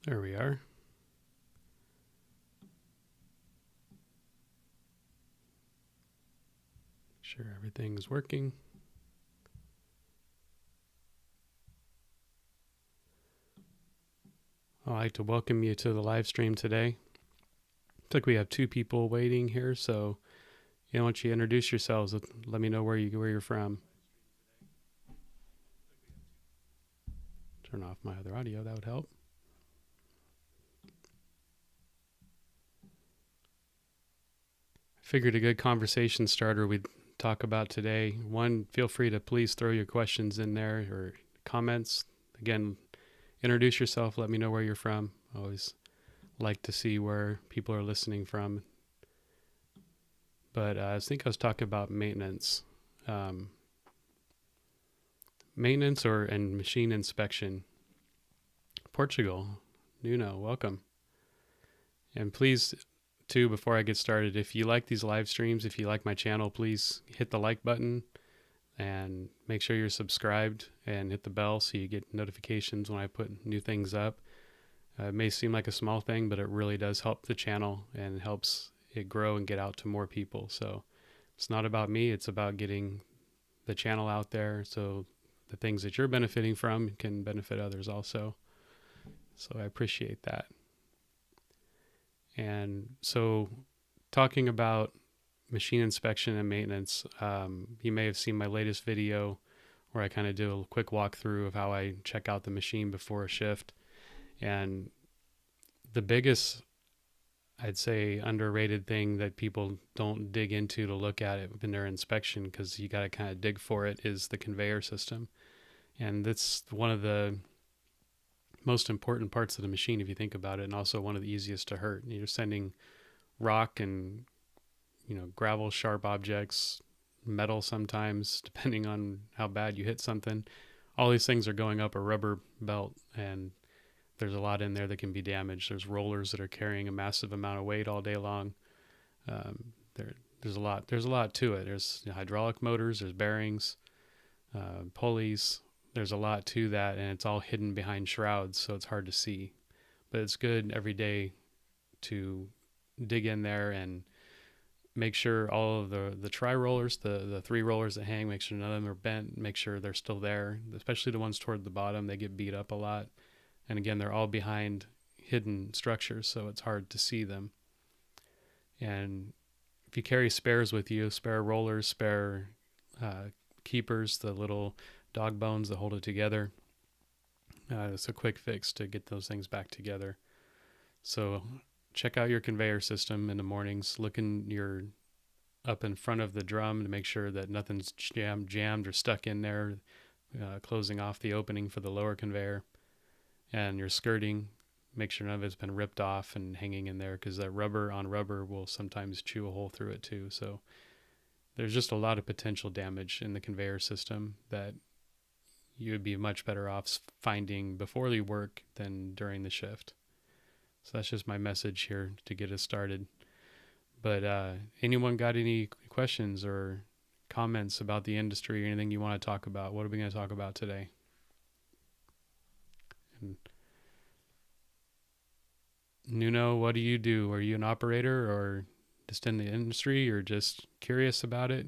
There we are. Sure everything's working. I'd like to welcome you to the live stream today. Looks like we have two people waiting here, so why don't you introduce yourselves? Let me know where you're from. Turn off my other audio, that would help. Figured a good conversation starter we'd talk about today. One, feel free to please throw your questions in there or comments. Again, introduce yourself. Let me know where you're from. Always like to see where people are listening from. But I think I was talking about maintenance. Maintenance and machine inspection. Portugal, Nuno, welcome. And please, too, before I get started, if you like these live streams, if you like my channel, please hit the like button and make sure you're subscribed and hit the bell so you get notifications when I put new things up. It may seem like a small thing, but it really does help the channel and helps it grow and get out to more people. So it's not about me, it's about getting the channel out there so the things that you're benefiting from can benefit others also. So I appreciate that. And so talking about machine inspection and maintenance, you may have seen my latest video where I kind of do a quick walkthrough of how I check out the machine before a shift. And the biggest, I'd say, underrated thing that people don't dig into to look at it in their inspection, because you got to kind of dig for it, is the conveyor system. And that's one of the most important parts of the machine if you think about it, and also one of the easiest to hurt. You're sending rock and gravel, sharp objects, metal sometimes, depending on how bad you hit something. All these things are going up a rubber belt, and there's a lot in there that can be damaged. There's rollers that are carrying a massive amount of weight all day long. There's a lot to it. There's hydraulic motors, there's bearings, pulleys. There's a lot to that, and it's all hidden behind shrouds, so it's hard to see. But it's good every day to dig in there and make sure all of the tri-rollers, the three rollers that hang, make sure none of them are bent, make sure they're still there, especially the ones toward the bottom. They get beat up a lot. And again, they're all behind hidden structures, so it's hard to see them. And if you carry spares with you, spare rollers, spare keepers, the little dog bones that hold it together, it's a quick fix to get those things back together. So check out your conveyor system in the mornings. Look up in front of the drum to make sure that nothing's jammed or stuck in there, closing off the opening for the lower conveyor. And your skirting, make sure none of it's been ripped off and hanging in there, because that rubber on rubber will sometimes chew a hole through it too. So there's just a lot of potential damage in the conveyor system that you would be much better off finding before you work than during the shift. So that's just my message here to get us started. But anyone got any questions or comments about the industry or anything you want to talk about? What are we going to talk about today? And Nuno, what do you do? Are you an operator or just in the industry or just curious about it?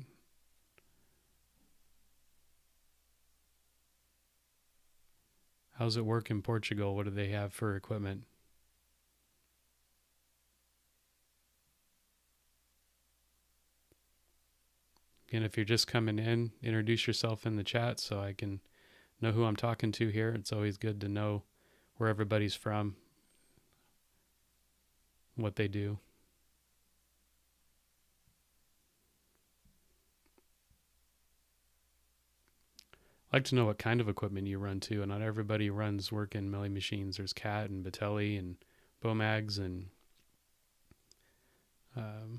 How's it work in Portugal? What do they have for equipment? Again, if you're just coming in, introduce yourself in the chat so I can know who I'm talking to here. It's always good to know where everybody's from, what they do. I'd like to know what kind of equipment you run too. And not everybody runs work in milling machines. There's Cat and Batelli and Bomags and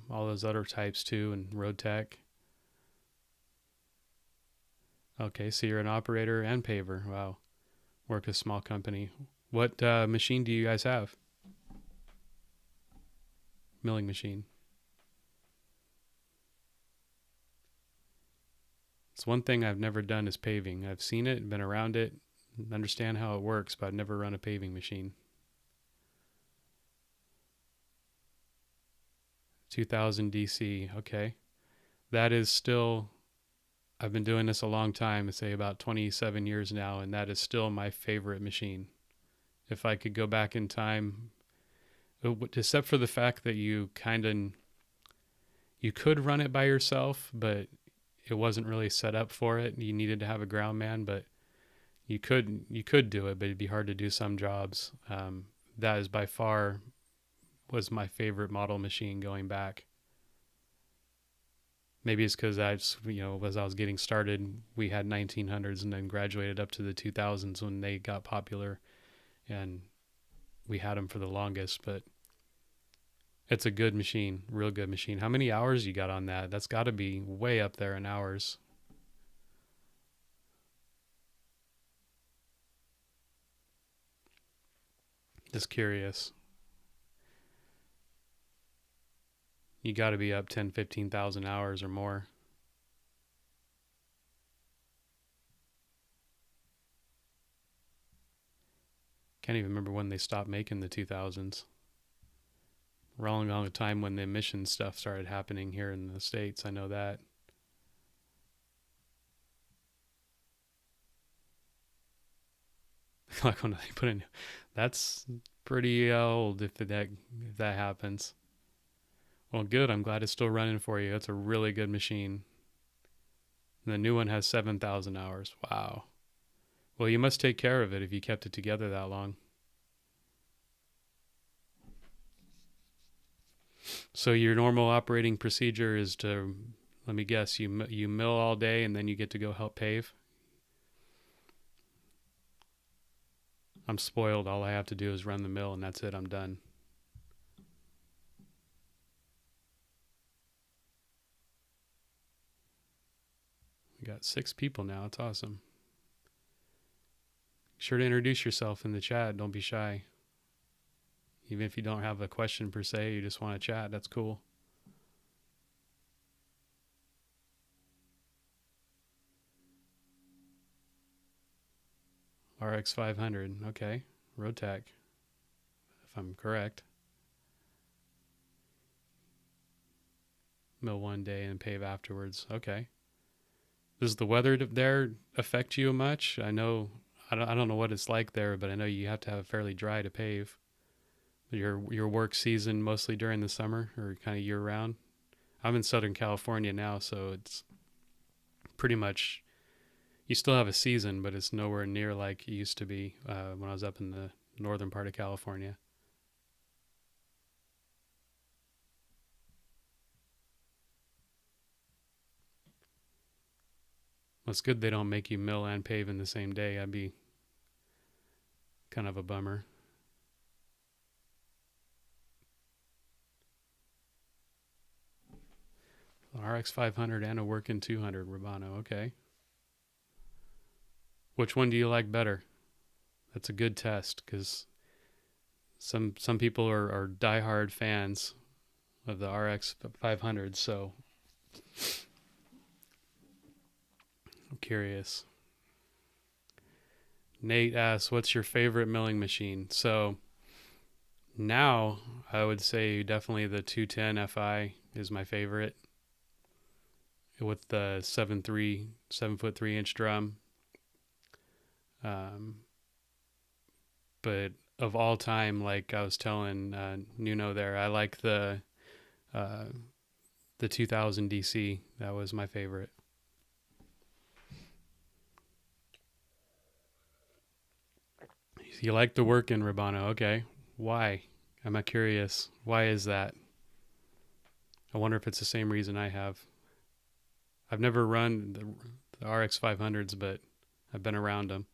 all those other types too, and Road Tech. Okay, so you're an operator and paver. Wow. Work a small company. What machine do you guys have? Milling machine. It's one thing I've never done is paving. I've seen it, been around it, understand how it works, but I've never run a paving machine. 2000 DC. Okay. That is still, I've been doing this a long time, I say about 27 years now, and that is still my favorite machine. If I could go back in time, except for the fact that you could run it by yourself, but it wasn't really set up for it. You needed to have a ground man, but you could do it, but it'd be hard to do some jobs. That is by far was my favorite model machine going back. Maybe it's because as I was getting started, we had 1900s and then graduated up to the 2000s when they got popular, and we had them for the longest. But it's a good machine, real good machine. How many hours you got on that? That's got to be way up there in hours. Just curious. You got to be up 10, 15,000 hours or more. Can't even remember when they stopped making the 2000s. Rolling along the time when the emission stuff started happening here in the States. I know that. Like when they put in, that's pretty old if that happens. Well, good. I'm glad it's still running for you. That's a really good machine. And the new one has 7,000 hours. Wow. Well, you must take care of it if you kept it together that long. So your normal operating procedure is to, let me guess, you mill all day and then you get to go help pave. I'm spoiled. All I have to do is run the mill and that's it. I'm done. We got 6 people now. It's awesome. Sure to introduce yourself in the chat. Don't be shy. Even if you don't have a question per se, you just want to chat. That's cool. RX 500. Okay. Roadtech, if I'm correct. Mill one day and pave afterwards. Okay. Does the weather there affect you much? I don't know what it's like there, but I know you have to have fairly dry to pave. Your work season mostly during the summer or kind of year round? I'm in Southern California now, so it's pretty much, you still have a season, but it's nowhere near like it used to be when I was up in the northern part of California. Well, it's good they don't make you mill and pave in the same day. That'd be kind of a bummer. RX 500 and a working 200 Rubano. Okay. Which one do you like better? That's a good test because some people are diehard fans of the RX 500. So I'm curious. Nate asks, "What's your favorite milling machine?" So now I would say definitely the 210 Fi is my favorite, with the 7 foot 3 inch drum. But of all time, like I was telling Nuno there, I like the 2000 DC. That was my favorite. You like the work in Rubano? Okay. Why? I'm curious. Why is that? I wonder if it's the same reason I have. I've never run the RX 500s, but I've been around them.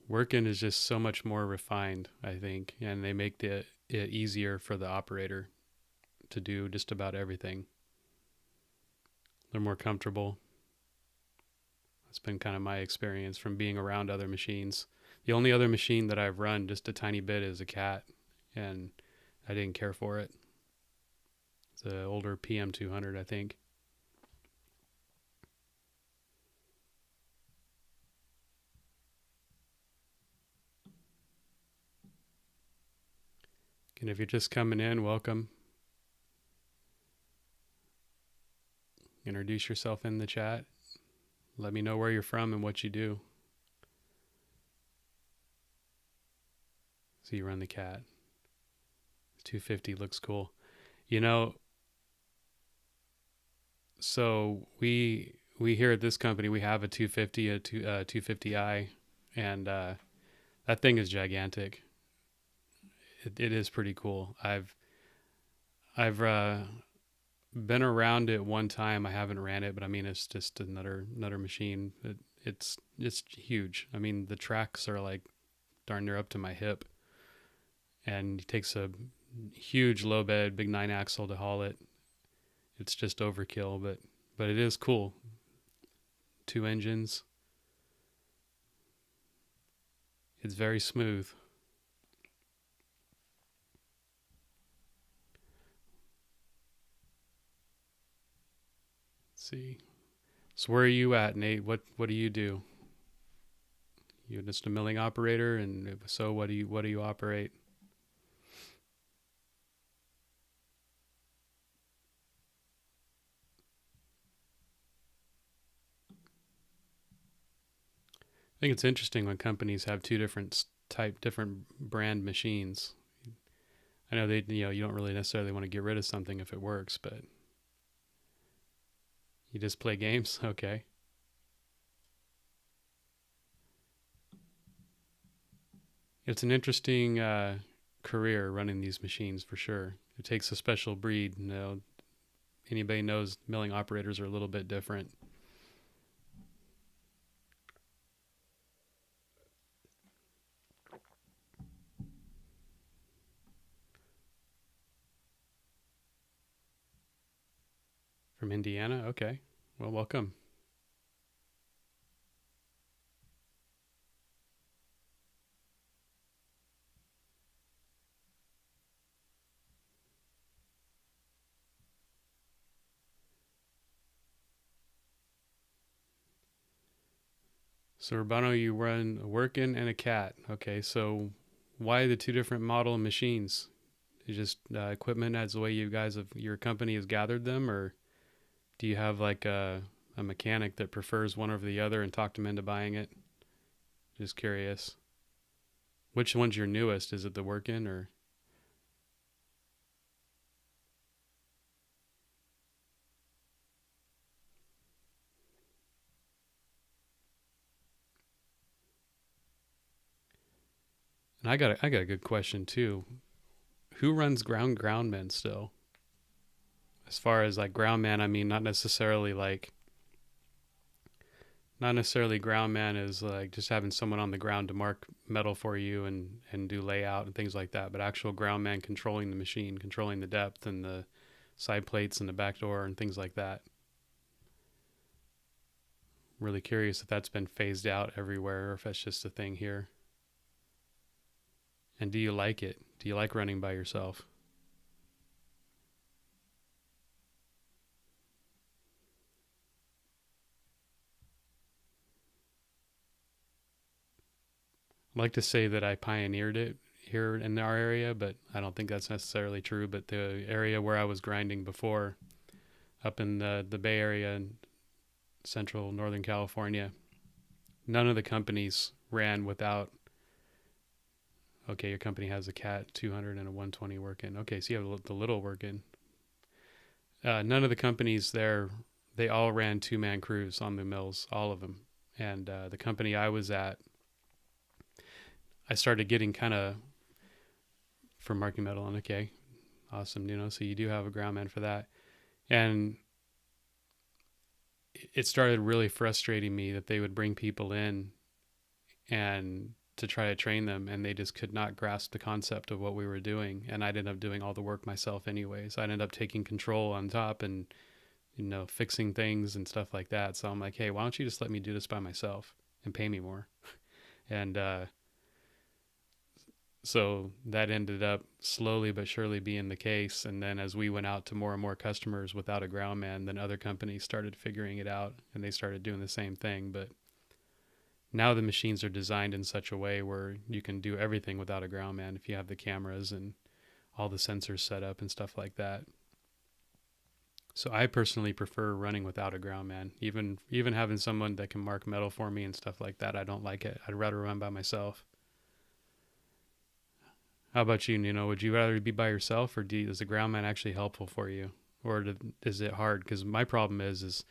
Working is just so much more refined, I think, and they make it easier for the operator to do just about everything. They're more comfortable. That's been kind of my experience from being around other machines. The only other machine that I've run just a tiny bit is a Cat, and I didn't care for it. It's an older PM200, I think. And if you're just coming in, welcome. Introduce yourself in the chat. Let me know where you're from and what you do. So you run the cat. 250 looks cool. You know, so we here at this company, we have a 250, a 250i, and that thing is gigantic. It is pretty cool. I've been around it one time. I haven't ran it, but I mean, it's just another machine. It's huge. I mean, the tracks are like darn near up to my hip, and it takes a huge low bed, big 9-axle to haul it. It's just overkill, but it is cool. 2 engines. It's very smooth. Let's see. So where are you at, Nate? What do you do? You're just a milling operator, and so what do you operate? I think it's interesting when companies have 2 different brand machines. I know you don't really necessarily want to get rid of something if it works, but you just play games, okay? It's an interesting career running these machines for sure. It takes a special breed. Anybody knows milling operators are a little bit different. From Indiana? Okay. Well, welcome. So, Urbano, you run a working and a cat. Okay, so why the 2 different model machines? Is just equipment as the way your company has gathered them, or do you have like a mechanic that prefers one over the other and talked them into buying it? Just curious. Which one's your newest? Is it the work-in or? And I got a good question too. Who runs groundmen still? As far as like groundman, I mean not necessarily groundman is like just having someone on the ground to mark metal for you and do layout and things like that, but actual groundman controlling the machine, controlling the depth and the side plates and the back door and things like that. Really curious if that's been phased out everywhere or if that's just a thing here. And do you like it? Do you like running by yourself? I'd like to say that I pioneered it here in our area, but I don't think that's necessarily true. But the area where I was grinding before, up in the Bay Area in central Northern California, none of the companies ran without. Okay, your company has a Cat 200 and a 120 working. Okay, so you have the little working. None of the companies there, they all ran 2-man crews on the mills, all of them. And the company I was at, I started getting kind of from marking metal on. Okay, awesome, so you do have a groundman for that. And it started really frustrating me that they would bring people in and to try to train them, and they just could not grasp the concept of what we were doing. And I'd end up doing all the work myself anyways. I'd end up taking control on top and fixing things and stuff like that. So I'm like, hey, why don't you just let me do this by myself and pay me more? And so that ended up slowly but surely being the case. And then as we went out to more and more customers without a groundman, then other companies started figuring it out and they started doing the same thing. But now the machines are designed in such a way where you can do everything without a groundman if you have the cameras and all the sensors set up and stuff like that. So I personally prefer running without a ground man. Even having someone that can mark metal for me and stuff like that, I don't like it. I'd rather run by myself. How about you? Would you rather be by yourself, or is the ground man actually helpful for you, or is it hard? Because my problem is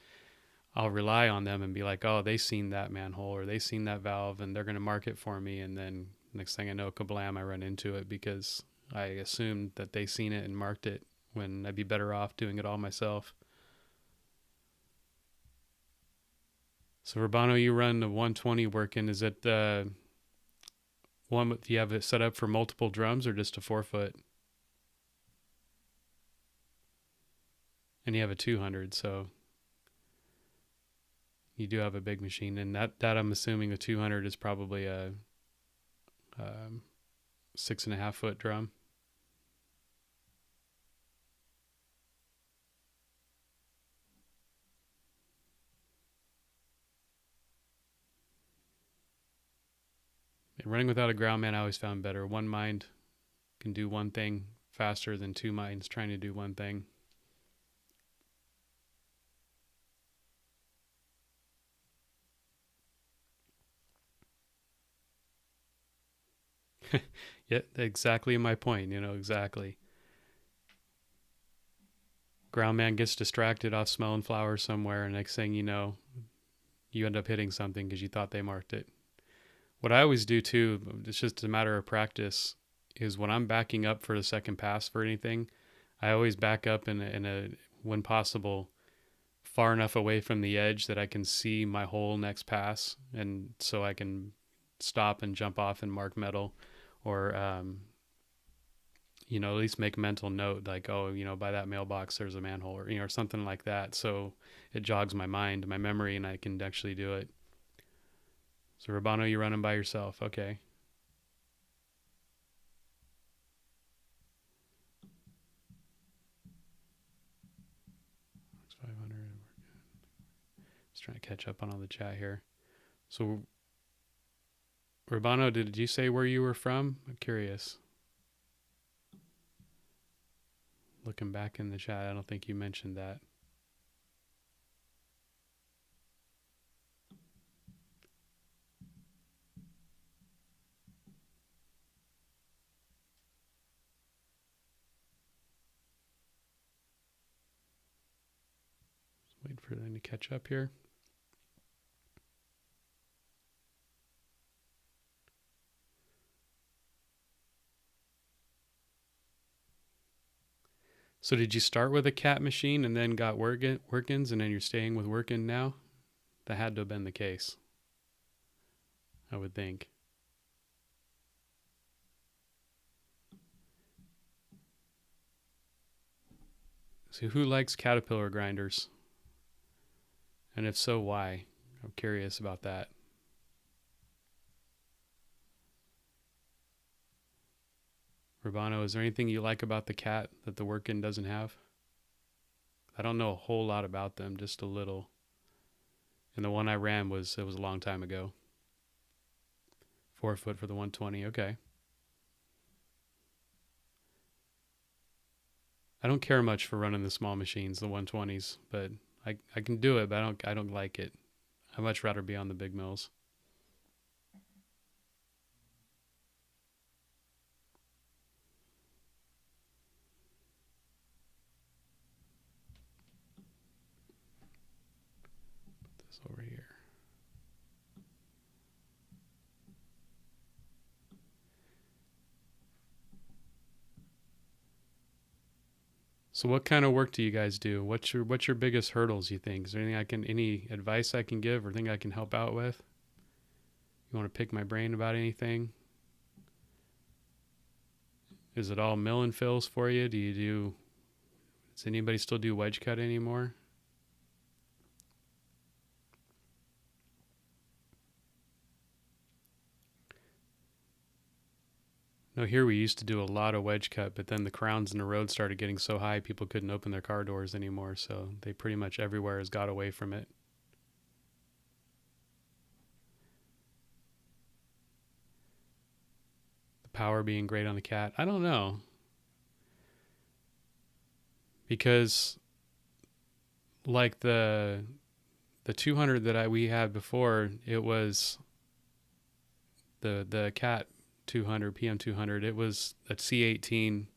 I'll rely on them and be like, oh, they seen that manhole or they seen that valve and they're going to mark it for me, and then next thing I know, kablam, I run into it because I assumed that they seen it and marked it when I'd be better off doing it all myself. So Urbano, you run the 120 working. Is it one? Do you have it set up for multiple drums or just a 4-foot? And you have a 200, so you do have a big machine. And that I'm assuming a 200 is probably a 6.5-foot drum. Running without a ground man I always found better. One mind can do one thing faster than two minds trying to do one thing. Yeah, exactly my point, exactly. Ground man gets distracted off smelling flowers somewhere, and next thing you know, you end up hitting something because you thought they marked it. What I always do too, it's just a matter of practice, is when I'm backing up for the second pass for anything, I always back up in a when possible, far enough away from the edge that I can see my whole next pass, and so I can stop and jump off and mark metal, or at least make mental note like, oh, by that mailbox there's a manhole, or or something like that, so it jogs my mind, my memory, and I can actually do it. So Rabano, you're running by yourself. Okay. It's 500. Just trying to catch up on all the chat here. So Rabano, did you say where you were from? I'm curious. Looking back in the chat, I don't think you mentioned that. Wait for them to catch up here. So did you start with a cat machine and then got work-ins and then you're staying with work-in now? That had to have been the case, I would think. So who likes Caterpillar grinders? And if so, why? I'm curious about that. Urbano, is there anything you like about the cat that the work-in doesn't have? I don't know a whole lot about them, just a little. And the one I ran was a long time ago. 4-foot for the 120. Okay. I don't care much for running the small machines, the 120s, but I can do it, but I don't like it. I'd much rather be on the big mills. Put this over here. So what kind of work do you guys do? What's your biggest hurdles, you think? Is there any advice I can give or thing I can help out with? You want to pick my brain about anything? Is it all mill and fills for you? Does anybody still do wedge cut anymore? No, here we used to do a lot of wedge cut, but then the crowns in the road started getting so high people couldn't open their car doors anymore, so they pretty much everywhere has got away from it. The power being great on the cat, I don't know. because like the 200 that we had before, it was the Cat 200 PM 200. It was a C18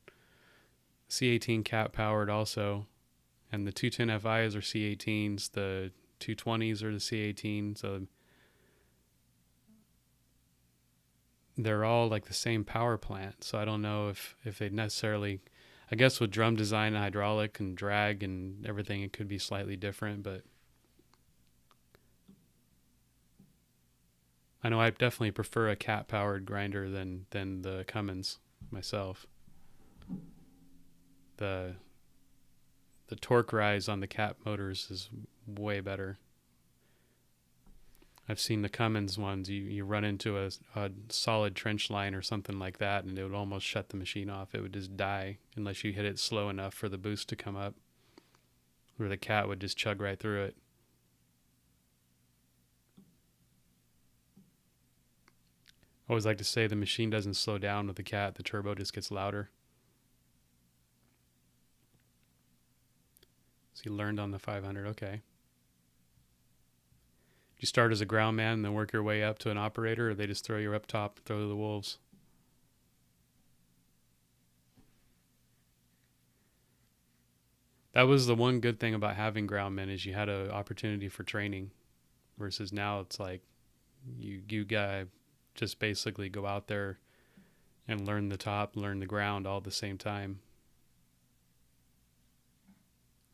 Cat powered also, and the 210 FIs are C18s. The 220s are the C18. So they're all like the same power plant. So I don't know if they necessarily, I guess with drum design and hydraulic and drag and everything, it could be slightly different, but I know I definitely prefer a Cat powered grinder than the Cummins myself. The torque rise on the Cat motors is way better. I've seen the Cummins ones. You run into a solid trench line or something like that, and it would almost shut the machine off. It would just die unless you hit it slow enough for the boost to come up, where the Cat would just chug right through it. I always like to say the machine doesn't slow down with the Cat. The turbo just gets louder. So you learned on the 500. Okay. You start as a ground man and then work your way up to an operator, or they just throw you up top and throw to the wolves? That was the one good thing about having ground men, is you had an opportunity for training, versus now it's like you gotta just basically go out there and learn the top, learn the ground all at the same time.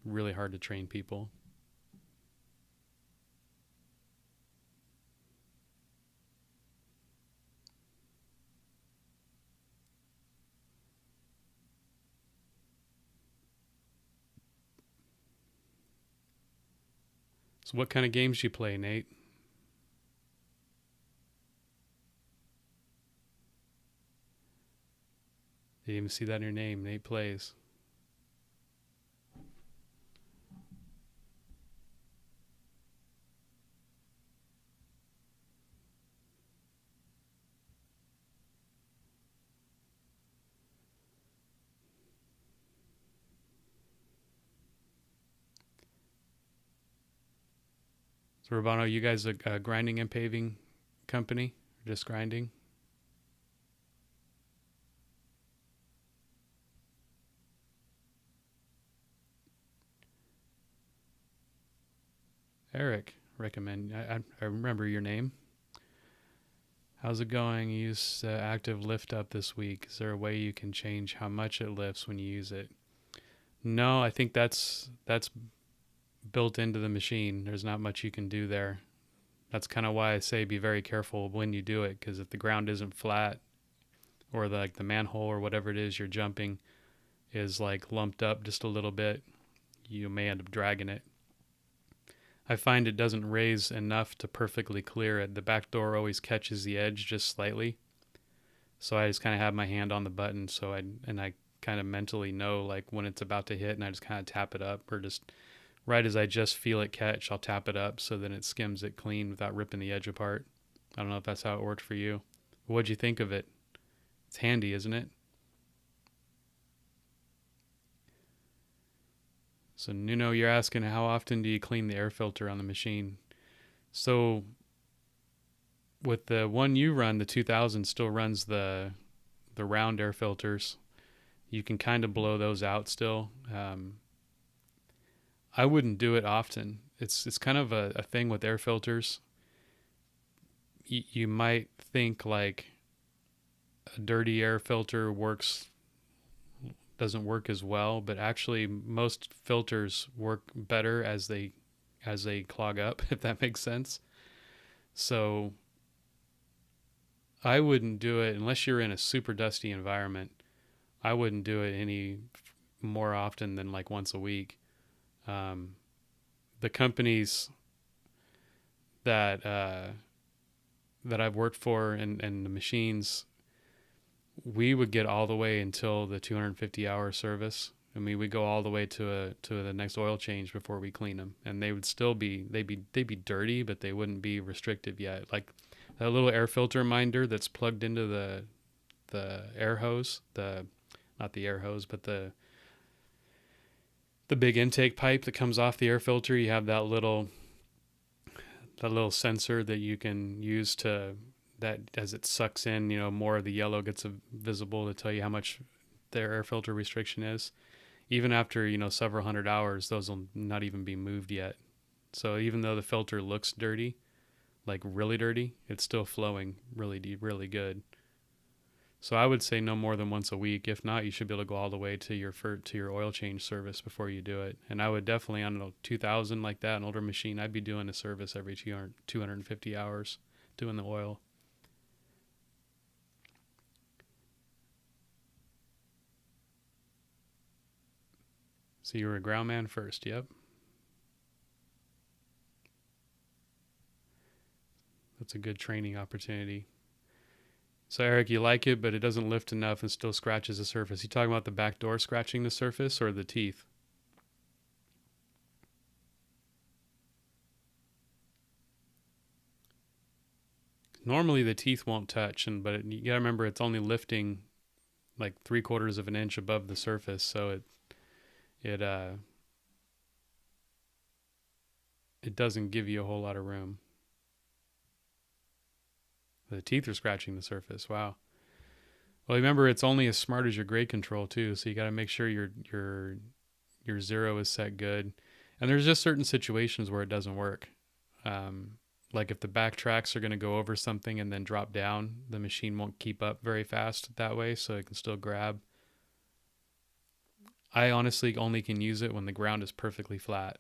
Really hard to train people. So what kind of games do you play, Nate? Did you even see that in your name? Nate plays. So, Urbano, you guys a grinding and paving company? Or just grinding? Eric, recommend. I remember your name. How's it going? You use active lift up this week. Is there a way you can change how much it lifts when you use it? No, I think that's built into the machine. There's not much you can do there. That's kind of why I say be very careful when you do it, because if the ground isn't flat, or the manhole or whatever it is you're jumping is like lumped up just a little bit, you may end up dragging it. I find it doesn't raise enough to perfectly clear it. The back door always catches the edge just slightly. So I just kind of have my hand on the button, I kind of mentally know like when it's about to hit, and I just kind of tap it up, or just right as I just feel it catch, I'll tap it up so then it skims it clean without ripping the edge apart. I don't know if that's how it worked for you. What'd you think of it? It's handy, isn't it? So Nuno, you're asking how often do you clean the air filter on the machine? So with the one you run, the 2000 still runs the round air filters. You can kind of blow those out still. I wouldn't do it often. It's kind of a thing with air filters. You might think like a dirty air filter doesn't work as well, but actually most filters work better as they clog up, if that makes sense. So I wouldn't do it unless you're in a super dusty environment. I wouldn't do it any more often than like once a week. The companies that I've worked for and the machines, we would get all the way until the 250-hour service. I mean, we go all the way to the next oil change before we clean them, and they would still be they'd be dirty, but they wouldn't be restrictive yet. Like that little air filter minder that's plugged into the air hose, not the air hose, but the the big intake pipe that comes off the air filter, you have that little sensor that you can use to, that as it sucks in, more of the yellow gets visible to tell you how much their air filter restriction is. Even after, several hundred hours, those will not even be moved yet. So even though the filter looks dirty, like really dirty, it's still flowing really deep, really good. So I would say no more than once a week. If not, you should be able to go all the way to your oil change service before you do it. And I would definitely, on a 2000 like that, an older machine, I'd be doing a service every 250 hours doing the oil. So you were a ground man first, yep. That's a good training opportunity. So Eric, you like it, but it doesn't lift enough and still scratches the surface. You talking about the back door scratching the surface or the teeth? Normally the teeth won't touch, but you gotta remember it's only lifting like 3/4 of an inch above the surface, so it it doesn't give you a whole lot of room. The teeth are scratching the surface. Wow. Well, remember it's only as smart as your grade control too, so you got to make sure your zero is set good. And there's just certain situations where it doesn't work. Like if the back tracks are going to go over something and then drop down, the machine won't keep up very fast that way, so it can still grab. I honestly only can use it when the ground is perfectly flat.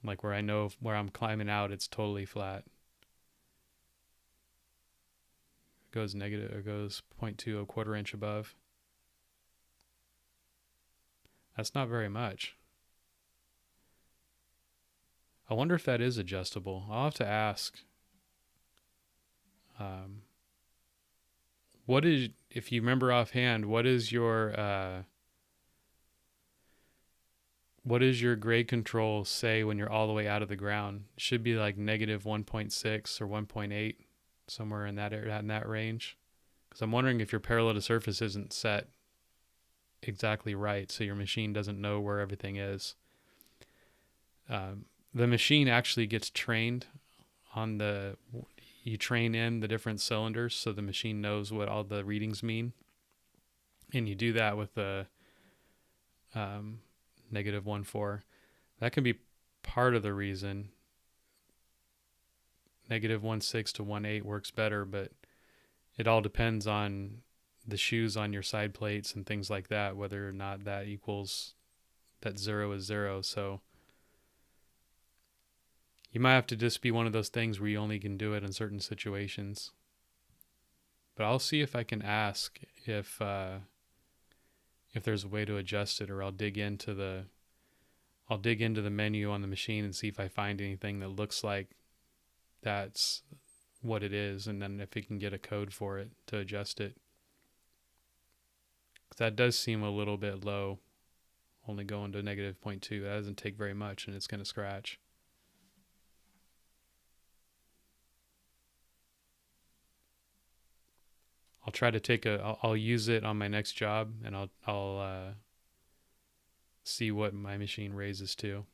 Like where I know where I'm climbing out, it's totally flat. Goes negative, it goes 0.2, a 1/4 inch above. That's not very much. I wonder if that is adjustable. I'll have to ask. Um, if you remember offhand, what is your grade control say when you're all the way out of the ground? It should be like negative 1.6 or 1.8, somewhere in that range. Because I'm wondering if your parallel to surface isn't set exactly right, so your machine doesn't know where everything is. The machine actually gets trained on you train in the different cylinders so the machine knows what all the readings mean. And you do that with the negative 1.4. That can be part of the reason. Negative 1.6 to 1.8 works better, but it all depends on the shoes on your side plates and things like that, whether or not that zero is zero. So you might have to just be one of those things where you only can do it in certain situations. But I'll see if I can ask if there's a way to adjust it, or I'll dig into the menu on the machine and see if I find anything that looks like that's what it is, and then if we can get a code for it to adjust it. That does seem a little bit low, only going to negative 0.2. That doesn't take very much, and it's going to scratch. I'll try to I'll use it on my next job, and I'll see what my machine raises to.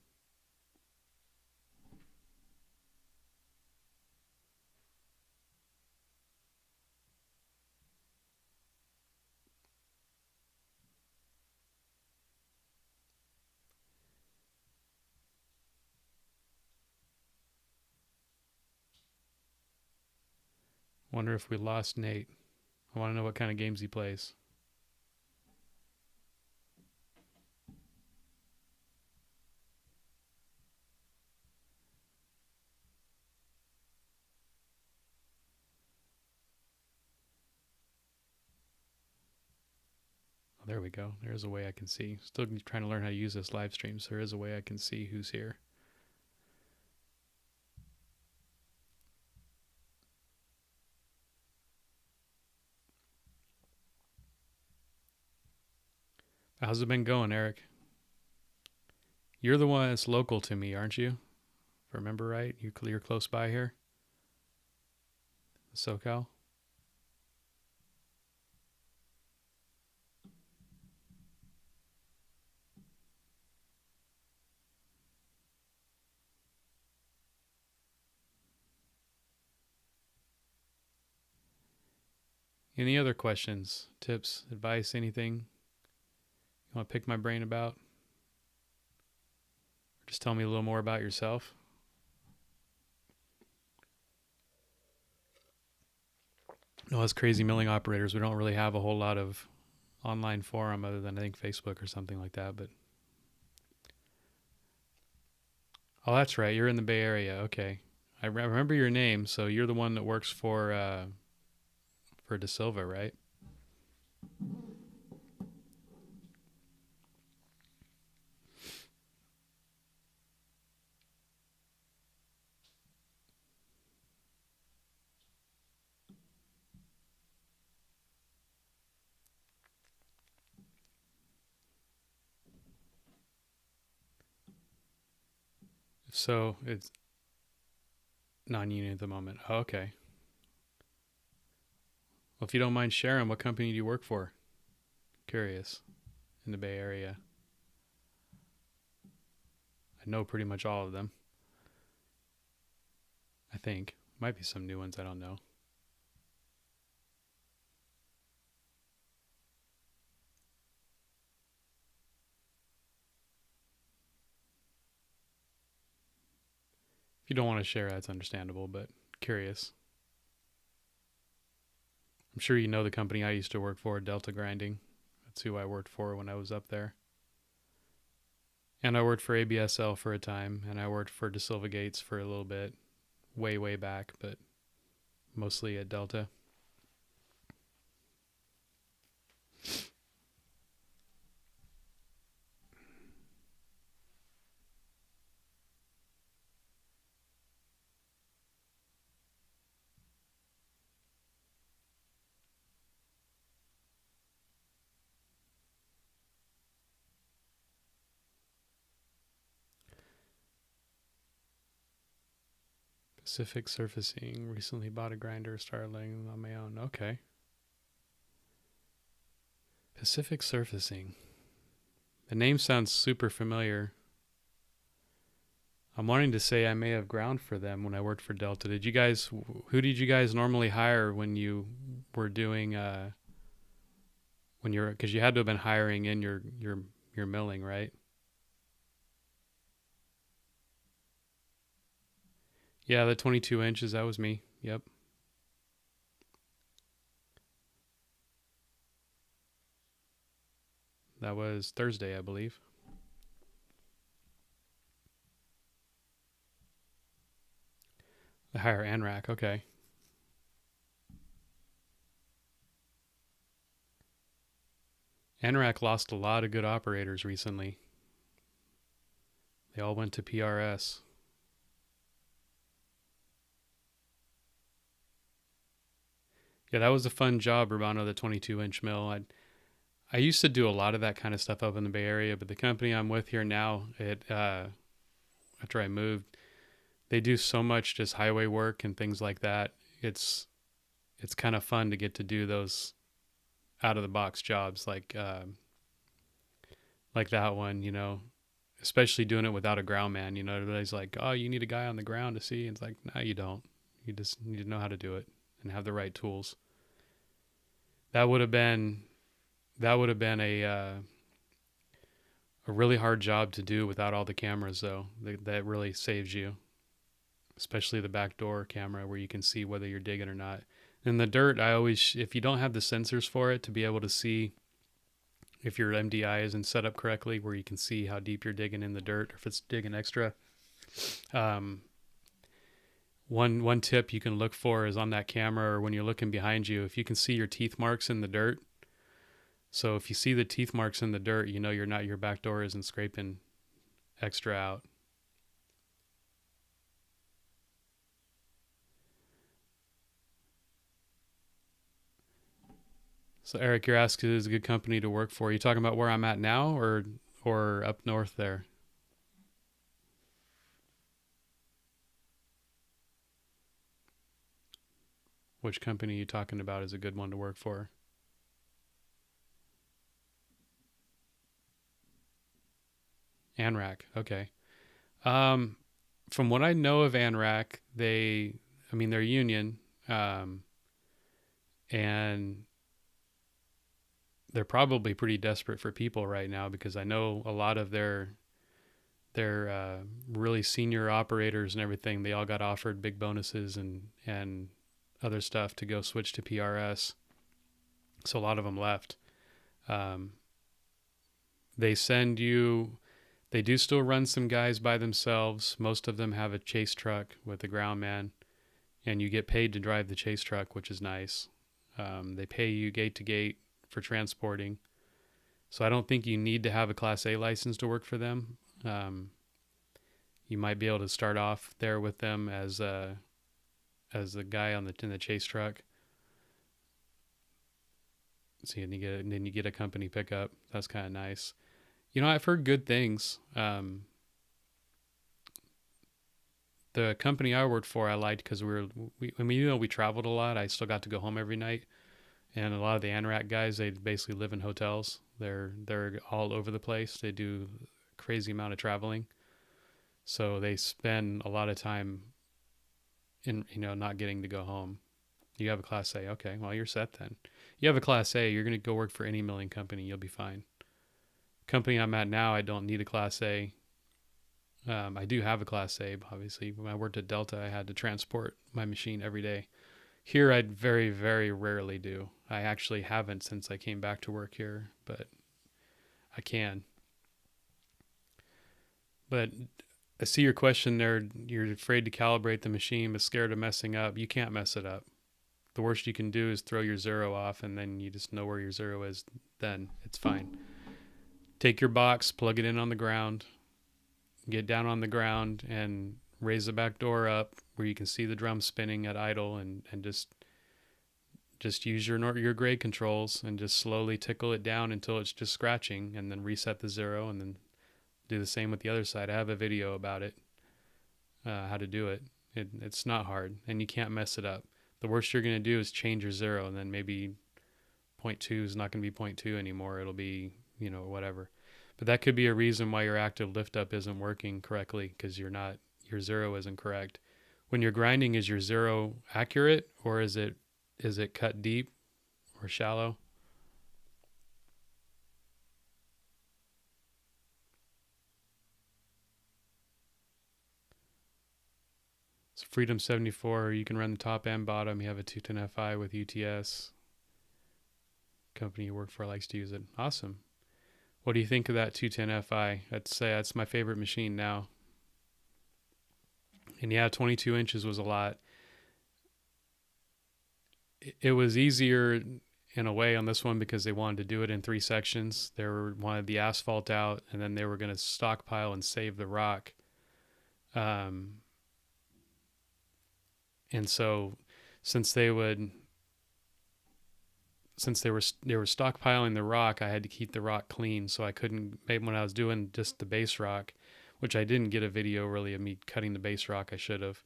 Wonder if we lost Nate. I want to know what kind of games he plays. Oh, there we go. There's a way I can see. Still trying to learn how to use this live stream, so there is a way I can see who's here. How's it been going, Eric? You're the one that's local to me, aren't you? If I remember right, you're close by here, SoCal. Any other questions, tips, advice, anything you want to pick my brain about? Or just tell me a little more about yourself? No, as crazy milling operators, we don't really have a whole lot of online forum other than I think Facebook or something like that. But oh, that's right, you're in the Bay Area. Okay, I remember your name. So you're the one that works for De Silva, right? So it's non-union at the moment. Oh, okay. Well, if you don't mind sharing, what company do you work for? Curious. In the Bay Area. I know pretty much all of them. I think. Might be some new ones I don't know. If you don't want to share, that's understandable, but curious. I'm sure you know the company I used to work for, Delta Grinding. That's who I worked for when I was up there. And I worked for ABSL for a time, and I worked for De Silva Gates for a little bit, way, way back, but mostly at Delta. Pacific Surfacing. Recently bought a grinder, started laying on my own. Okay. Pacific Surfacing. The name sounds super familiar. I'm wanting to say I may have ground for them when I worked for Delta. Who did you guys normally hire when you were doing, because you had to have been hiring in your milling, right? Yeah, the 22 inches, that was me. Yep. That was Thursday, I believe. The higher ANRAC, okay. ANRAC lost a lot of good operators recently. They all went to PRS. Yeah, that was a fun job, Urbano, the 22-inch mill. I used to do a lot of that kind of stuff up in the Bay Area, but the company I'm with here now, after I moved, they do so much just highway work and things like that. It's kind of fun to get to do those out of the box jobs like that one, especially doing it without a ground man. Everybody's like, oh, you need a guy on the ground to see. And it's like, no, you don't. You just need to know how to do it and have the right tools. That would have been a really hard job to do without all the cameras, though. That really saves you, especially the back door camera where you can see whether you're digging or not. In the dirt, if you don't have the sensors for it to be able to see if your MDI isn't set up correctly, where you can see how deep you're digging in the dirt, or if it's digging extra. One tip you can look for is on that camera, or when you're looking behind you, if you can see your teeth marks in the dirt. So if you see the teeth marks in the dirt, your back door isn't scraping extra out. So Eric, you're asking, is a good company to work for? Are you talking about where I'm at now, or up north there? Which company are you talking about is a good one to work for? ANRAC, okay. From what I know of ANRAC, they're union, and they're probably pretty desperate for people right now, because I know a lot of their really senior operators and everything, they all got offered big bonuses and other stuff to go switch to PRS. So a lot of them left. Um, they send you, they do still run some guys by themselves. Most of them have a chase truck with a ground man, and you get paid to drive the chase truck, which is nice. They pay you gate to gate for transporting. So I don't think you need to have a Class A license to work for them. You might be able to start off there with them as a guy in the chase truck. See, and then you get a company pickup. That's kind of nice. You know, I've heard good things. The company I worked for, I liked because we traveled a lot. I still got to go home every night, and a lot of the ANRAC guys, they basically live in hotels. They're all over the place. They do a crazy amount of traveling, so they spend a lot of time in not getting to go home. You have a Class A, okay, well, you're set then. You have a Class A, you're going to go work for any milling company, you'll be fine. Company I'm at now, I don't need a Class A. I do have a Class A, obviously. When I worked at Delta, I had to transport my machine every day. Here, I very, very rarely do. I actually haven't since I came back to work here, but I can. But I see your question there. You're afraid to calibrate the machine, but scared of messing up. You can't mess it up. The worst you can do is throw your zero off, and then you just know where your zero is. Then it's fine. Take your box, plug it in on the ground, get down on the ground, and raise the back door up where you can see the drum spinning at idle, and just use your grade controls and just slowly tickle it down until it's just scratching, and then reset the zero, and then do the same with the other side. I have a video about it, how to do it. It's not hard, and you can't mess it up. The worst you're going to do is change your zero, and then maybe 0.2 is not going to be 0.2 anymore. It'll be, whatever. But that could be a reason why your active lift up isn't working correctly, because your zero isn't correct. When you're grinding, is your zero accurate, or is it cut deep or shallow? So Freedom 74, you can run the top and bottom. You have a 210 Fi with UTS. Company you work for likes to use it. Awesome. What do you think of that 210 Fi? I'd say that's my favorite machine now. And yeah, 22 inches was a lot. It was easier in a way on this one because they wanted to do it in 3 sections. They wanted the asphalt out, and then they were going to stockpile and save the rock. And so since they were stockpiling the rock, I had to keep the rock clean, so I couldn't, when I was doing just the base rock, which I didn't get a video really of me cutting the base rock, I should have,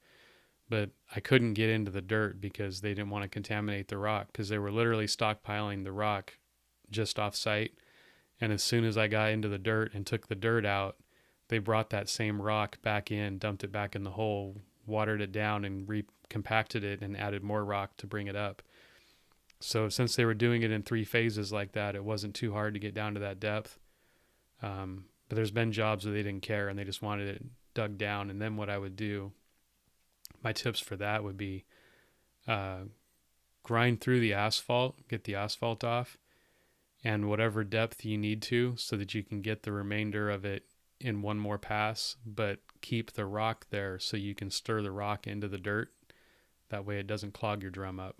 but I couldn't get into the dirt because they didn't want to contaminate the rock, because they were literally stockpiling the rock just off site. And as soon as I got into the dirt and took the dirt out, they brought that same rock back in, dumped it back in the hole, watered it down, and recompacted it and added more rock to bring it up. So since they were doing it in 3 phases like that, it wasn't too hard to get down to that depth. But there's been jobs where they didn't care and they just wanted it dug down. And then what I would do, my tips for that would be grind through the asphalt, get the asphalt off, and whatever depth you need to, so that you can get the remainder of it in one more pass, but keep the rock there so you can stir the rock into the dirt. That way it doesn't clog your drum up.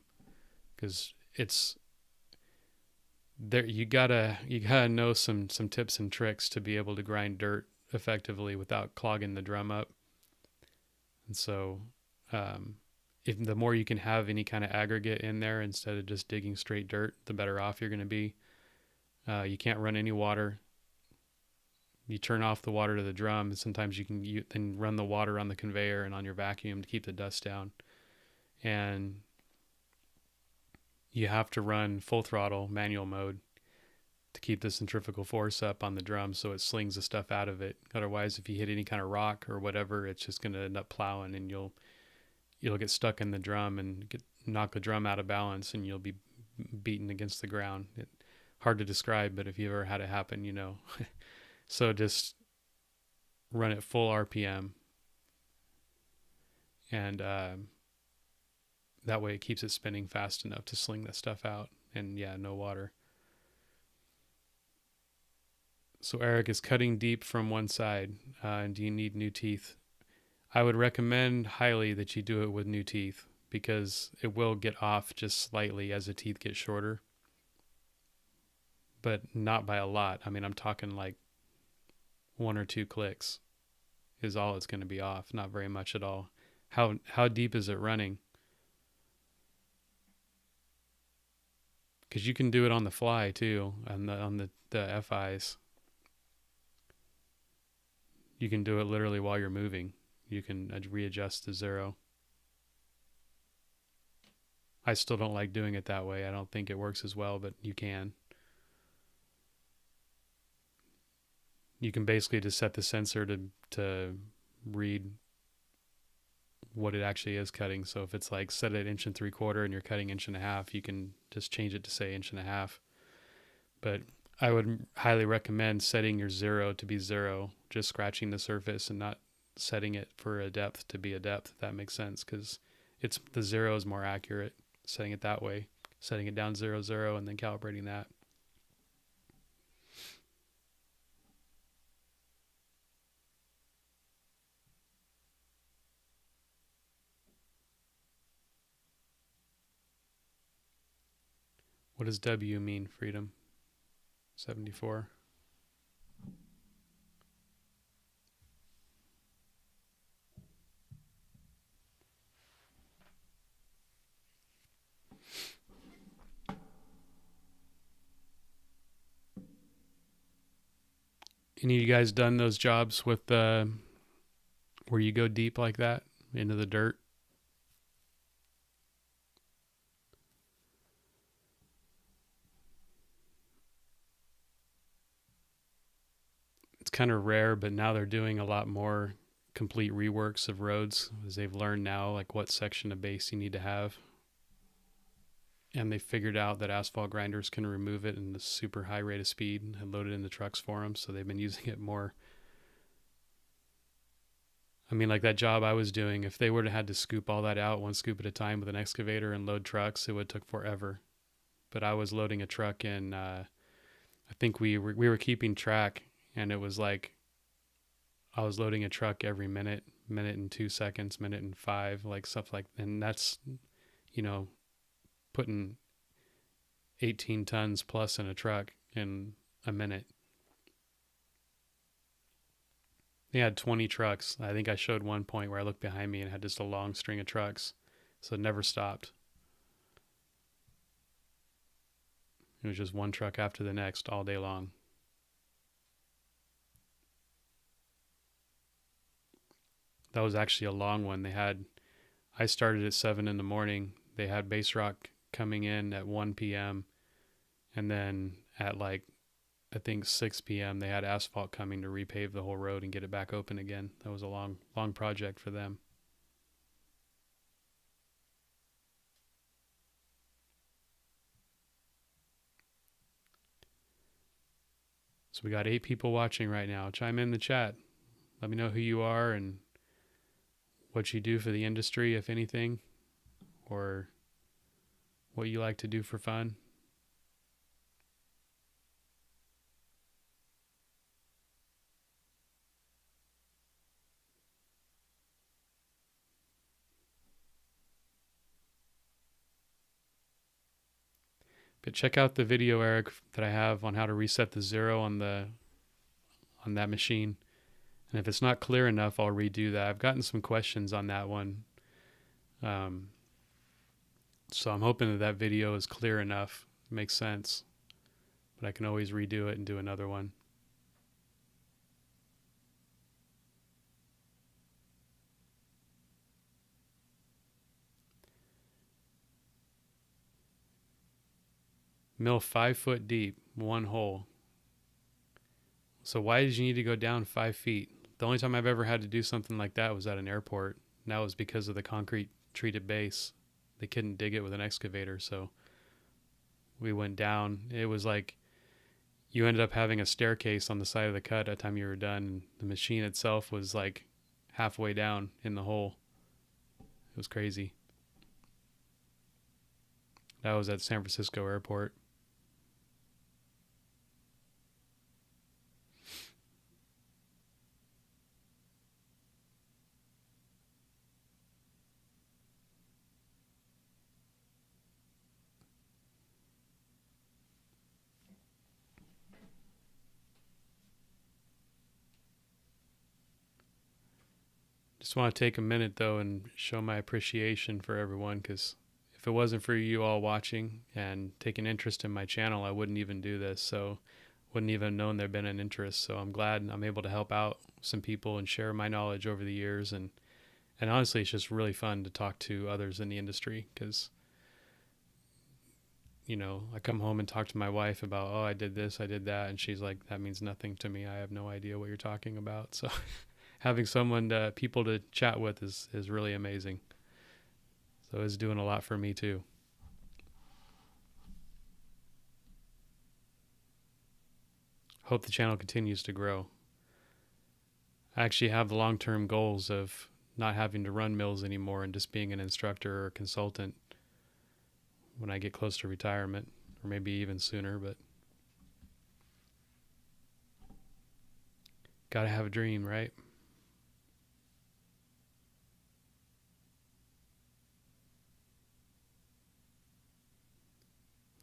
Because it's there, you gotta know some tips and tricks to be able to grind dirt effectively without clogging the drum up. And so if the more you can have any kind of aggregate in there instead of just digging straight dirt, the better off you're going to be. You can't run any water. You turn off the water to the drum, and sometimes you then run the water on the conveyor and on your vacuum to keep the dust down. And you have to run full throttle manual mode to keep the centrifugal force up on the drum so it slings the stuff out of it. Otherwise, if you hit any kind of rock or whatever, it's just going to end up plowing, and you'll get stuck in the drum and knock the drum out of balance, and you'll be beaten against the ground. hard to describe, but if you ever had it happen, you know. So just run it full RPM, and that way it keeps it spinning fast enough to sling that stuff out. And yeah, no water. So Eric is cutting deep from one side. And do you need new teeth? I would recommend highly that you do it with new teeth, because it will get off just slightly as the teeth get shorter, but not by a lot. I mean, I'm talking like 1 or 2 clicks is all it's going to be off. Not very much at all. How deep is it running? Because you can do it on the fly too, on the FIs. You can do it literally while you're moving. You can readjust to 0. I still don't like doing it that way. I don't think it works as well, but you can. You can basically just set the sensor to read what it actually is cutting. So if it's like set at 1 3/4 and you're cutting 1.5 inches, you can just change it to say 1.5 inches. But I would highly recommend setting your 0 to be 0, just scratching the surface and not setting it for a depth to be a depth, if that makes sense, because it's the 0 is more accurate setting it that way, setting it down 0 0 and then calibrating that. What does W mean, Freedom? 74. Any of you guys done those jobs with where you go deep like that into the dirt? It's kind of rare, but now they're doing a lot more complete reworks of roads, as they've learned now like what section of base you need to have. And they figured out that asphalt grinders can remove it in a super high rate of speed and load it in the trucks for them. So they've been using it more. I mean, like that job I was doing, if they would have had to scoop all that out 1 scoop at a time with an excavator and load trucks, it would have took forever. But I was loading a truck in, I think we were keeping track, and it was like I was loading a truck every minute and 2 seconds, minute and 5, like stuff like, and that's, you know, putting 18 tons plus in a truck in a minute. They had 20 trucks. I think I showed one point where I looked behind me and had just a long string of trucks. So it never stopped. It was just one truck after the next all day long. That was actually a long one. I started at 7 in the morning. They had base rock coming in at 1 p.m. And then at like, I think 6 p.m. they had asphalt coming to repave the whole road and get it back open again. That was a long project for them. So we got 8 people watching right now. Chime in the chat. Let me know who you are and what you do for the industry, if anything, or what you like to do for fun. But check out the video, Eric, that I have on how to reset the 0 on that machine. And if it's not clear enough, I'll redo that. I've gotten some questions on that one. So I'm hoping that video is clear enough, makes sense. But I can always redo it and do another one. Mill 5 foot deep, 1 hole. So why did you need to go down 5 feet? The only time I've ever had to do something like that was at an airport. And that was because of the concrete treated base. They couldn't dig it with an excavator, so we went down. It was like you ended up having a staircase on the side of the cut at the time you were done. And the machine itself was like halfway down in the hole. It was crazy. That was at San Francisco airport. Just want to take a minute though and show my appreciation for everyone, because if it wasn't for you all watching and taking interest in my channel, I wouldn't even do this. So wouldn't even known there'd been an interest. So I'm glad I'm able to help out some people and share my knowledge over the years. And honestly, it's just really fun to talk to others in the industry, because, you know, I come home and talk to my wife about, oh, I did this, I did that. And she's like, that means nothing to me. I have no idea what you're talking about. So having people to chat with is really amazing. So it's doing a lot for me too. Hope the channel continues to grow. I actually have the long-term goals of not having to run mills anymore and just being an instructor or consultant when I get close to retirement, or maybe even sooner, but gotta have a dream, right?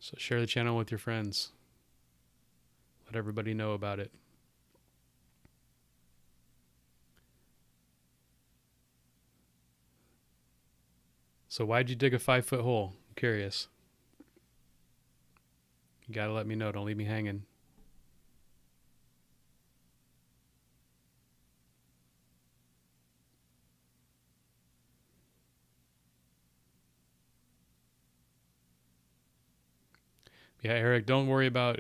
So share the channel with your friends. Let everybody know about it. So why'd you dig a 5-foot hole? I'm curious. You gotta let me know. Don't leave me hanging. Yeah, Eric, don't worry about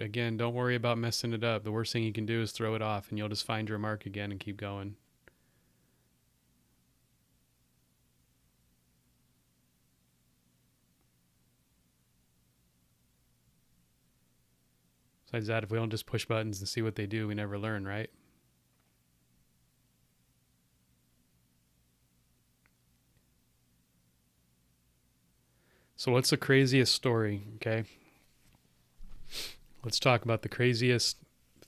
messing it up. The worst thing you can do is throw it off, and you'll just find your mark again and keep going. Besides that, if we don't just push buttons and see what they do, we never learn, right? So what's the craziest story, okay? Let's talk about the craziest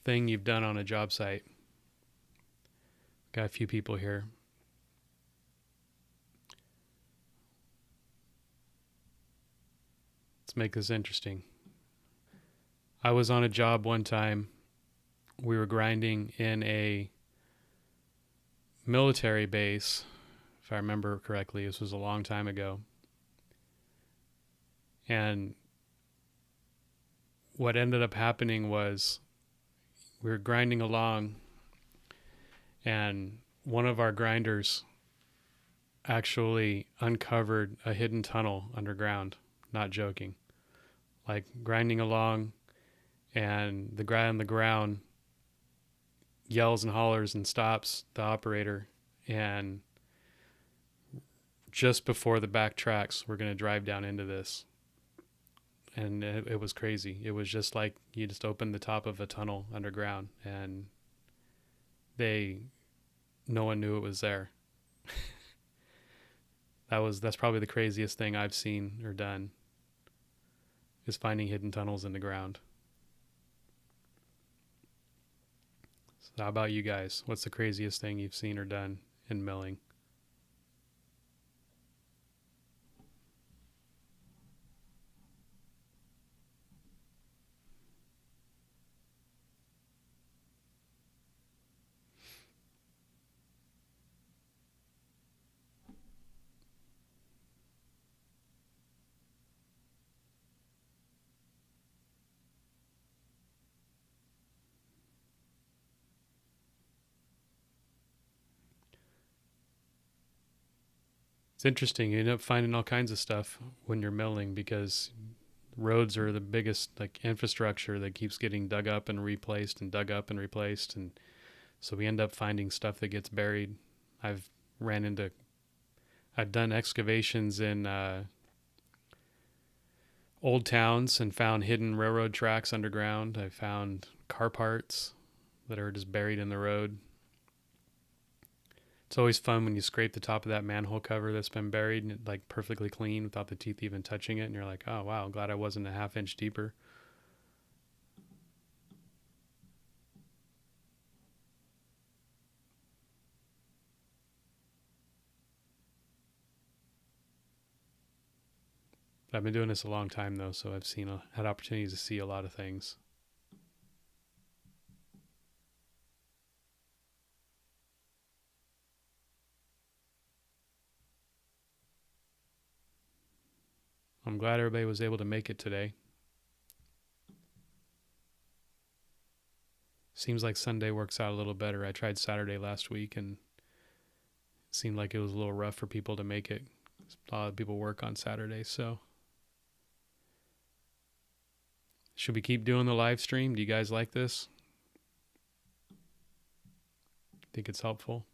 thing you've done on a job site. Got a few people here. Let's make this interesting. I was on a job one time. We were grinding in a military base, if I remember correctly. This was a long time ago. And what ended up happening was we were grinding along, and one of our grinders actually uncovered a hidden tunnel underground. Not joking. Like grinding along, and the guy on the ground yells and hollers and stops the operator. And just before the back tracks, we're going to drive down into this. And it was crazy. It was just like you just opened the top of a tunnel underground, and no one knew it was there. That's probably the craziest thing I've seen or done, is finding hidden tunnels in the ground. So how about you guys? What's the craziest thing you've seen or done in milling? It's interesting. You end up finding all kinds of stuff when you're milling, because roads are the biggest like infrastructure that keeps getting dug up and replaced and dug up and replaced. And so we end up finding stuff that gets buried. I've done excavations in old towns and found hidden railroad tracks underground. I found car parts that are just buried in the road. It's always fun when you scrape the top of that manhole cover that's been buried and like perfectly clean without the teeth even touching it, and you're like, oh wow, I'm glad I wasn't a half inch deeper. I've been doing this a long time though, so I've had opportunities to see a lot of things. I'm glad everybody was able to make it today. Seems like Sunday works out a little better. I tried Saturday last week and it seemed like it was a little rough for people to make it. A lot of people work on Saturday, so. Should we keep doing the live stream? Do you guys like this? Think it's helpful?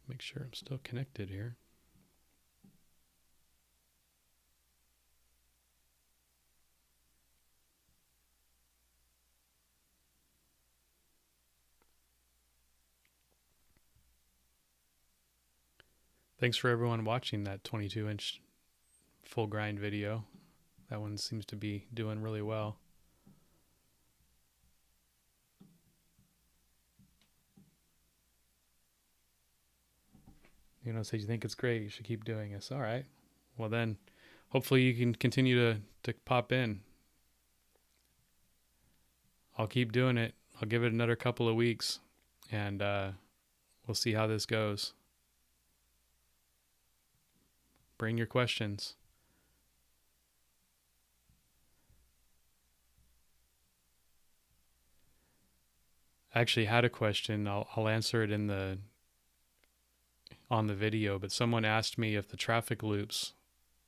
Make sure I'm still connected here. Thanks for everyone watching that 22-inch full grind video. That one seems to be doing really well. You know, says you think it's great, you should keep doing this. All right. Well then, hopefully you can continue to pop in. I'll keep doing it. I'll give it another couple of weeks, and we'll see how this goes. Bring your questions. I actually had a question. I'll answer it on the video, but someone asked me if the traffic loops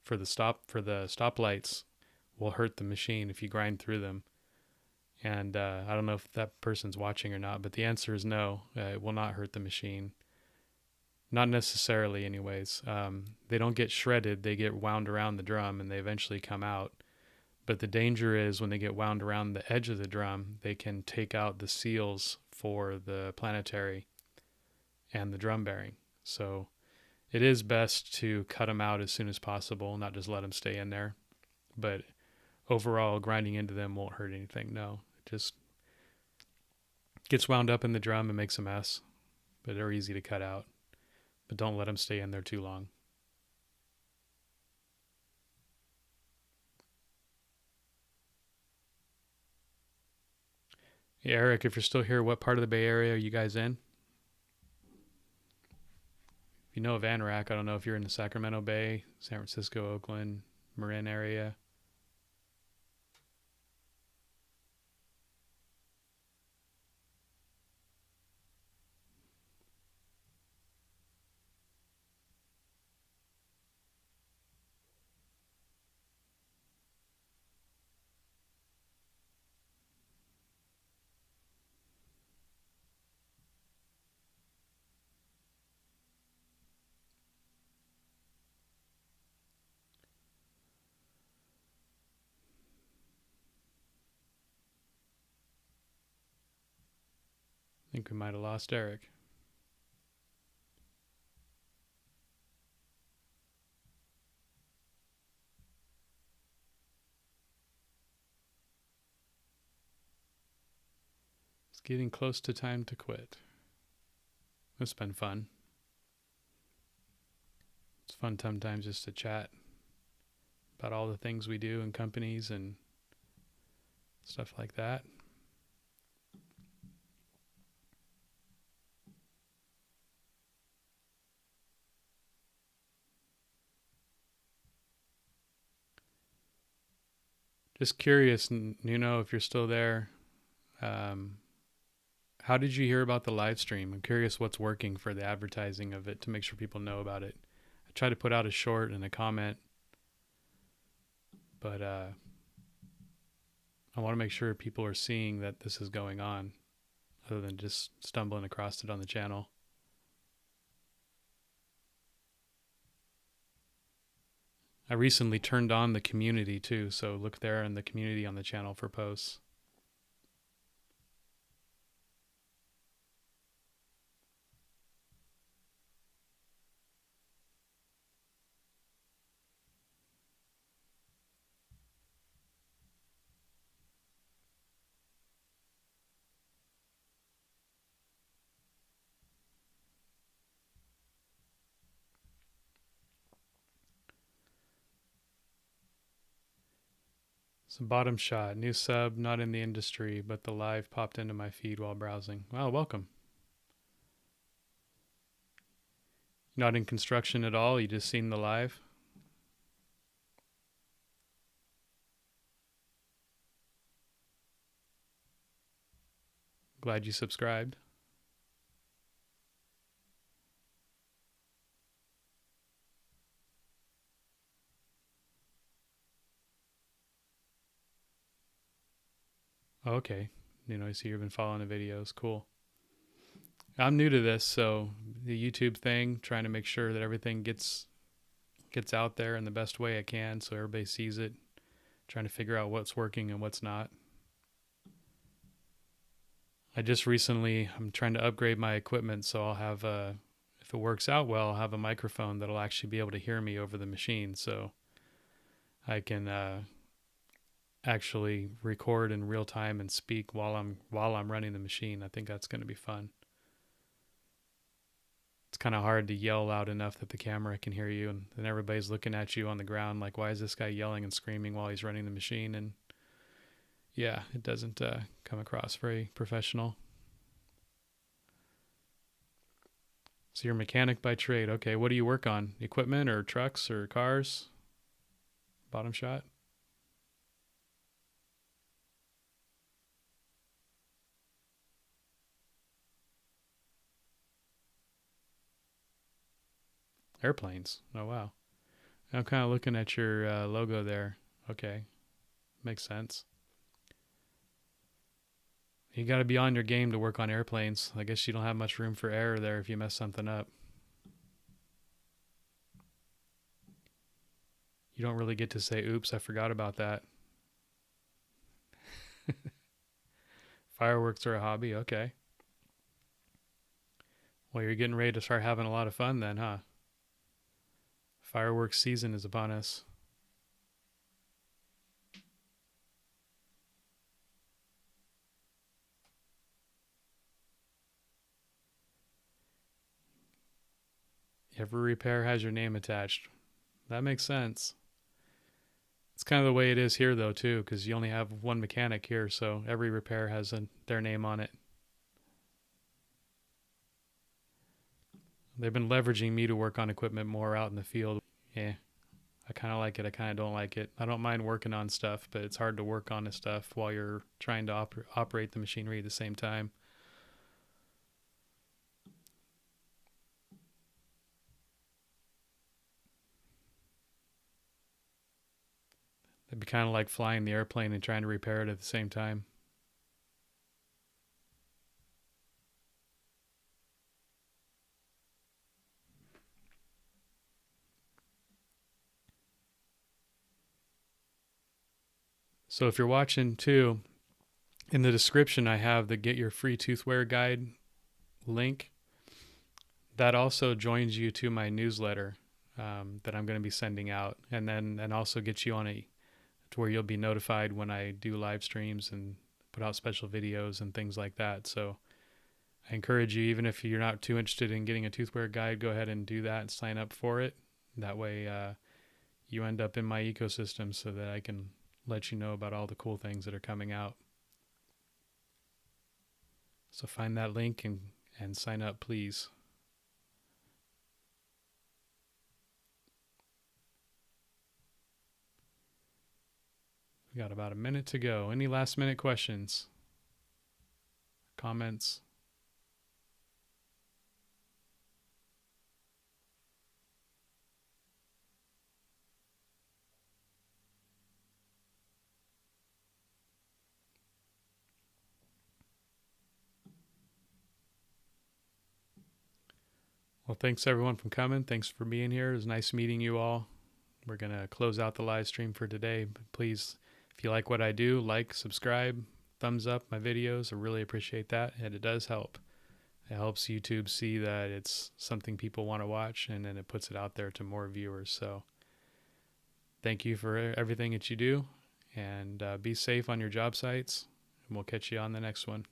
for the stoplights will hurt the machine if you grind through them. And I don't know if that person's watching or not, but the answer is no. It will not hurt the machine. Not necessarily anyways. They don't get shredded. They get wound around the drum and they eventually come out. But the danger is when they get wound around the edge of the drum, they can take out the seals for the planetary and the drum bearing. So it is best to cut them out as soon as possible, not just let them stay in there. But overall, grinding into them won't hurt anything. No, it just gets wound up in the drum and makes a mess. But they're easy to cut out. But don't let them stay in there too long. Hey, Eric, if you're still here, what part of the Bay Area are you guys in? If you know of Anorak, I don't know if you're in the Sacramento Bay, San Francisco, Oakland, Marin area. I think we might have lost Eric. It's getting close to time to quit. It's been fun. It's fun sometimes just to chat about all the things we do in companies and stuff like that. Just curious, Nuno, if you're still there, how did you hear about the live stream? I'm curious what's working for the advertising of it to make sure people know about it. I try to put out a short and a comment, but I want to make sure people are seeing that this is going on, other than just stumbling across it on the channel. I recently turned on the community too, so look there in the community on the channel for posts. So bottom shot, new sub, not in the industry, but the live popped into my feed while browsing. Wow, welcome. Not in construction at all, you just seen the live? Glad you subscribed. Oh, okay. I see you've been following the videos. Cool. I'm new to this, so the YouTube thing, trying to make sure that everything gets out there in the best way I can so everybody sees it, trying to figure out what's working and what's not. I'm trying to upgrade my equipment, so I'll have if it works out well, I'll have a microphone that'll actually be able to hear me over the machine, so I can actually record in real time and speak while I'm running the machine. I think that's going to be fun. It's kind of hard to yell loud enough that the camera can hear you, and then everybody's looking at you on the ground like, why is this guy yelling and screaming while he's running the machine? And yeah, it doesn't come across very professional. So you're a mechanic by trade. Okay, what do you work on? Equipment or trucks or cars? Bottom shot. Airplanes. Oh, wow. I'm kind of looking at your logo there. Okay, makes sense. You got to be on your game to work on airplanes. I guess you don't have much room for error there if you mess something up. You don't really get to say, oops, I forgot about that. Fireworks are a hobby. Okay. Well, you're getting ready to start having a lot of fun then, huh? Fireworks season is upon us. Every repair has your name attached. That makes sense. It's kind of the way it is here, though, too, because you only have one mechanic here, so every repair has their name on it. They've been leveraging me to work on equipment more out in the field. Yeah, I kind of like it. I kind of don't like it. I don't mind working on stuff, but it's hard to work on this stuff while you're trying to operate the machinery at the same time. It'd be kind of like flying the airplane and trying to repair it at the same time. So if you're watching too, in the description I have the Get Your Free Toothware Guide link. That also joins you to my newsletter that I'm going to be sending out, and also gets you on to where you'll be notified when I do live streams and put out special videos and things like that. So I encourage you, even if you're not too interested in getting a toothware guide, go ahead and do that and sign up for it. That way you end up in my ecosystem so that I can let you know about all the cool things that are coming out. So find that link and sign up, please. We got about a minute to go. Any last minute questions? Comments? Well, thanks everyone for coming. Thanks for being here. It was nice meeting you all. We're going to close out the live stream for today. But please, if you like what I do, like, subscribe, thumbs up my videos. I really appreciate that. And it does help. It helps YouTube see that it's something people want to watch, and then it puts it out there to more viewers. So thank you for everything that you do, and be safe on your job sites. And we'll catch you on the next one.